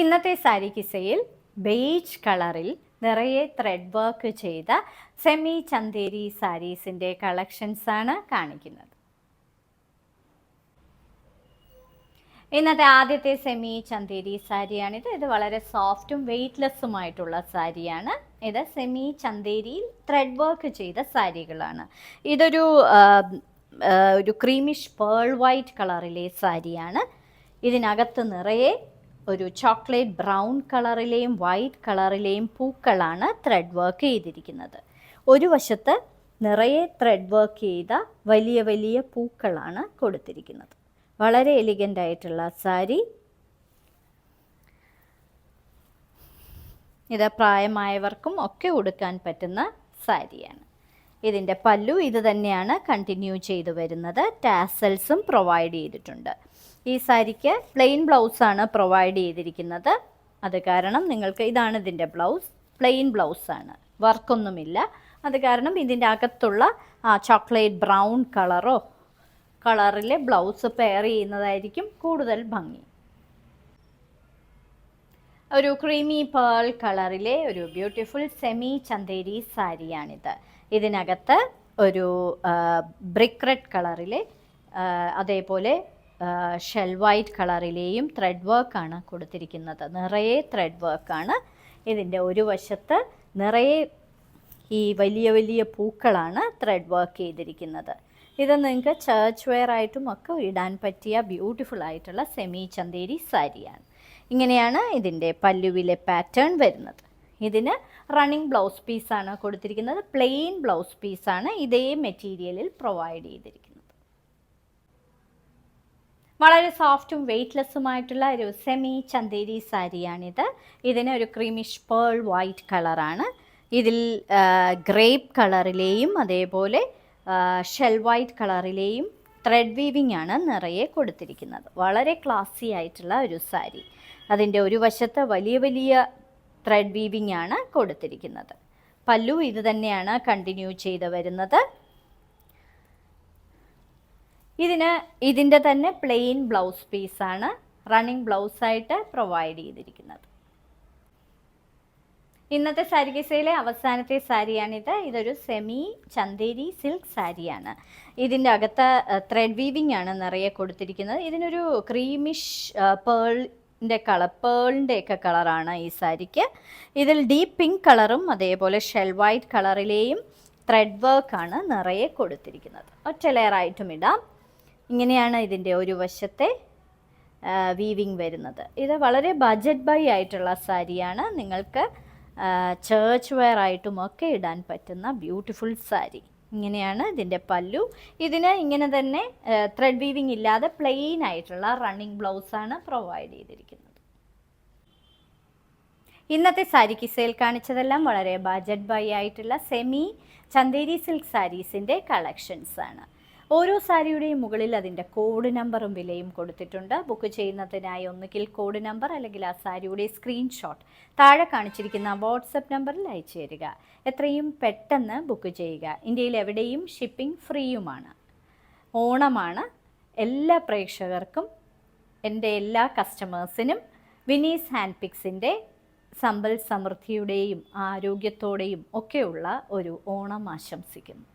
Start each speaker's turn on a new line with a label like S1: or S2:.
S1: ഇന്നത്തെ സാരി കിസയിൽ ബേജ് കളറിൽ നിറയെ ത്രെഡ് വർക്ക് ചെയ്ത സെമി ചന്തേരി സാരീസിൻ്റെ കളക്ഷൻസ് ആണ് കാണിക്കുന്നത്. ഇന്നത്തെ ആദ്യത്തെ സെമി ചന്തേരി സാരിയാണിത്. ഇത് വളരെ സോഫ്റ്റും വെയ്റ്റ്ലെസ്സുമായിട്ടുള്ള സാരിയാണ്. ഇത് സെമി ചന്തേരിയിൽ ത്രെഡ് വർക്ക് ചെയ്ത സാരികളാണ്. ഇതൊരു ക്രീമിഷ് പേൾ വൈറ്റ് കളറിലെ സാരിയാണ്. ഇതിനകത്ത് നിറയെ ഒരു ചോക്ലേറ്റ് ബ്രൗൺ കളറിലെയും വൈറ്റ് കളറിലെയും പൂക്കളാണ് ത്രെഡ് വർക്ക് ചെയ്തിരിക്കുന്നത്. ഒരു വശത്ത് നിറയെ ത്രെഡ് വർക്ക് ചെയ്ത വലിയ വലിയ പൂക്കളാണ് കൊടുത്തിരിക്കുന്നത്. വളരെ എലിഗൻ്റ് ആയിട്ടുള്ള സാരി. ഇത് പ്രായമായവർക്കും ഒക്കെ ഉടുക്കാൻ പറ്റുന്ന സാരിയാണ്. ഇതിൻ്റെ പല്ലു ഇത് തന്നെയാണ് കണ്ടിന്യൂ ചെയ്തു വരുന്നത്. ടാസൽസും പ്രൊവൈഡ് ചെയ്തിട്ടുണ്ട്. ഈ സാരിക്ക് പ്ലെയിൻ ബ്ലൗസാണ് പ്രൊവൈഡ് ചെയ്തിരിക്കുന്നത്. അത് കാരണം നിങ്ങൾക്ക് ഇതാണ് ഇതിൻ്റെ ബ്ലൗസ്. പ്ലെയിൻ ബ്ലൗസാണ്, വർക്കൊന്നുമില്ല. അത് കാരണം ഇതിൻ്റെ അകത്തുള്ള ചോക്ലേറ്റ് ബ്രൗൺ കളറിലെ ബ്ലൗസ് പെയർ ചെയ്യുന്നതായിരിക്കും കൂടുതൽ ഭംഗി. ഒരു ക്രീമി പേൾ കളറിലെ ഒരു ബ്യൂട്ടിഫുൾ സെമി ചന്തേരി സാരിയാണിത്. ഇതിനകത്ത് ഒരു ബ്രിക്ക് റെഡ് കളറിലെ അതേപോലെ ഷെൽ വൈറ്റ് കളറിലെയും ത്രെഡ് വർക്കാണ് കൊടുത്തിരിക്കുന്നത്. നിറയെ ത്രെഡ് വർക്കാണ്. ഇതിൻ്റെ ഒരു വശത്ത് നിറയെ ഈ വലിയ വലിയ പൂക്കളാണ് ത്രെഡ് വർക്ക് ചെയ്തിരിക്കുന്നത്. ഇത് നിങ്ങൾക്ക് ചർച്ച് വെയർ ആയിട്ടും ഒക്കെ ഇടാൻ പറ്റിയ ബ്യൂട്ടിഫുൾ ആയിട്ടുള്ള സെമി ചന്തേരി സാരിയാണ്. ഇങ്ങനെയാണ് ഇതിൻ്റെ പല്ലുവിലെ പാറ്റേൺ വരുന്നത്. ഇതിന് റണ്ണിങ് ബ്ലൗസ് പീസാണ് കൊടുത്തിരിക്കുന്നത്. പ്ലെയിൻ ബ്ലൗസ് പീസാണ് ഇതേ മെറ്റീരിയലിൽ പ്രൊവൈഡ് ചെയ്തിരിക്കുന്നത്. വളരെ സോഫ്റ്റും വെയ്റ്റ്ലെസ്സുമായിട്ടുള്ള ഒരു സെമി ചന്തേരി സാരിയാണിത്. ഇതിന് ഒരു ക്രീമിഷ് പേൾ വൈറ്റ് കളറാണ്. ഇതിൽ ഗ്രേപ്പ് കളറിലെയും അതേപോലെ ഷെൽ വൈറ്റ് കളറിലെയും ത്രെഡ് വീവിംഗ് ആണ് നിറയെ കൊടുത്തിരിക്കുന്നത്. വളരെ ക്ലാസി ആയിട്ടുള്ള ഒരു സാരി. അതിൻ്റെ ഒരു വശത്ത് വലിയ വലിയ ത്രെഡ് വീവിംഗ് ആണ് കൊടുത്തിരിക്കുന്നത്. പല്ലു ഇത് തന്നെയാണ് കണ്ടിന്യൂ ചെയ്ത് വരുന്നത്. ഇതിൻ്റെ തന്നെ പ്ലെയിൻ ബ്ലൗസ് പീസാണ് റണ്ണിങ് ബ്ലൗസായിട്ട് പ്രൊവൈഡ് ചെയ്തിരിക്കുന്നത്. ഇന്നത്തെ സാരി കേസയിലെ അവസാനത്തെ സാരിയാണിത്. ഇതൊരു സെമി ചന്തേരി സിൽക്ക് സാരിയാണ്. ഇതിൻ്റെ അകത്ത് ത്രെഡ് വീവിംഗ് ആണ് നിറയെ കൊടുത്തിരിക്കുന്നത്. ഇതിനൊരു ക്രീമിഷ് പേളിൻ്റെ ഒക്കെ കളറാണ് ഈ സാരിക്ക്. ഇതിൽ ഡീപ്പ് പിങ്ക് കളറും അതേപോലെ ഷെൽ വൈറ്റ് കളറിലെയും ത്രെഡ് വർക്കാണ് നിറയെ കൊടുത്തിരിക്കുന്നത്. ഒറ്റ ലെയറായിട്ടും ഇടാം. ഇങ്ങനെയാണ് ഇതിൻ്റെ ഒരു വശത്തെ വീവിങ് വരുന്നത്. ഇത് വളരെ ബഡ്ജറ്റ് ബൈ ആയിട്ടുള്ള സാരിയാണ്. നിങ്ങൾക്ക് ചർച്ച് വെയർ ആയിട്ടും ഒക്കെ ഇടാൻ പറ്റുന്ന ബ്യൂട്ടിഫുൾ സാരി. ഇങ്ങനെയാണ് ഇതിൻ്റെ പല്ലു. ഇതിന് ഇങ്ങനെ തന്നെ ത്രെഡ് വീവിംഗ് ഇല്ലാതെ പ്ലെയിൻ ആയിട്ടുള്ള റണ്ണിങ് ബ്ലൗസാണ് പ്രൊവൈഡ് ചെയ്തിരിക്കുന്നത്. ഇന്നത്തെ സാരി കിസയിൽ കാണിച്ചതെല്ലാം വളരെ ബഡ്ജറ്റ് ബൈ ആയിട്ടുള്ള സെമി ചന്തേരി സിൽക്ക് സാരീസിൻ്റെ കളക്ഷൻസ് ആണ്. ഓരോ സാരിയുടെയും മുകളിൽ അതിൻ്റെ കോഡ് നമ്പറും വിലയും കൊടുത്തിട്ടുണ്ട്. ബുക്ക് ചെയ്യുന്നതിനായി ഒന്നുകിൽ കോഡ് നമ്പർ അല്ലെങ്കിൽ ആ സാരിയുടെ സ്ക്രീൻഷോട്ട് താഴെ കാണിച്ചിരിക്കുന്ന വാട്സപ്പ് നമ്പറിൽ അയച്ചു തരിക. എത്രയും പെട്ടെന്ന് ബുക്ക് ചെയ്യുക. ഇന്ത്യയിൽ എവിടെയും ഷിപ്പിംഗ് ഫ്രീയുമാണ്. ഓണമാണ്. എല്ലാ പ്രേക്ഷകർക്കും എൻ്റെ എല്ലാ കസ്റ്റമേഴ്സിനും വിനീസ് ഹാൻഡ് പിക്സിൻ്റെ സമ്പൽ സമൃദ്ധിയുടെയും ആരോഗ്യത്തോടെയും ഒക്കെയുള്ള ഒരു ഓണം ആശംസിക്കുന്നു.